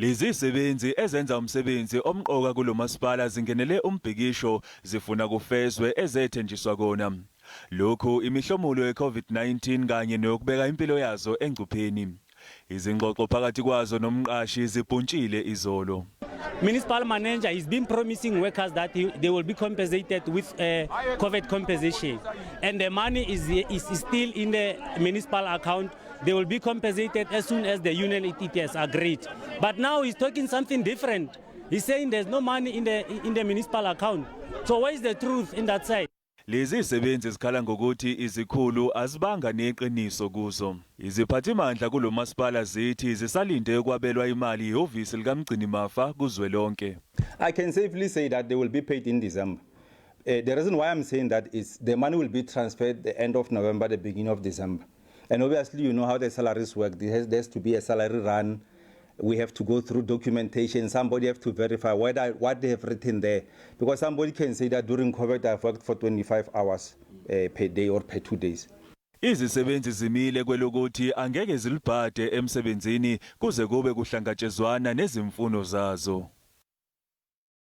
Lezisebenzi ezenza umsebenzi omqoka kuloMasipala zingenele umbhikisho zifuna kufezwe ezethenjiswa kona. Lokhu imihlomulo yeCovid-19 kanye nokubeka impilo yazo engcupheni. Izingxoxo phakathi kwazo nomqashi zibhuntshile izolo. Municipal manager has been promising workers that they will be compensated with COVID compensation, and the money is still in the municipal account. They will be compensated as soon as the union it has agreed. But now he's talking something different. He's saying there's no money in the municipal account. So what is the truth in that side? Lezi sebenzi zikhala ngokuthi izikhulu azibanga neqiniso kuzo. Iziphathimandla kuloMasipala Zithi zisalinde ukwabelwa imali ihhovisi likaMgcini mafa kuzwelonke. I can safely say that they will be paid in December. The reason why I'm saying that is the money will be transferred the end of November, the beginning of December. And obviously you know how the salaries work. There has to be a salary run. We have to go through documentation. Somebody have to verify what they have written there. Because somebody can say that during COVID I've worked for 25 hours per day or per 2 days. Izisebenzi zimile kwelokuthi angeke zilibhade emsebenzini kuze kube kuhlangatshezwana nezimfuno zazo.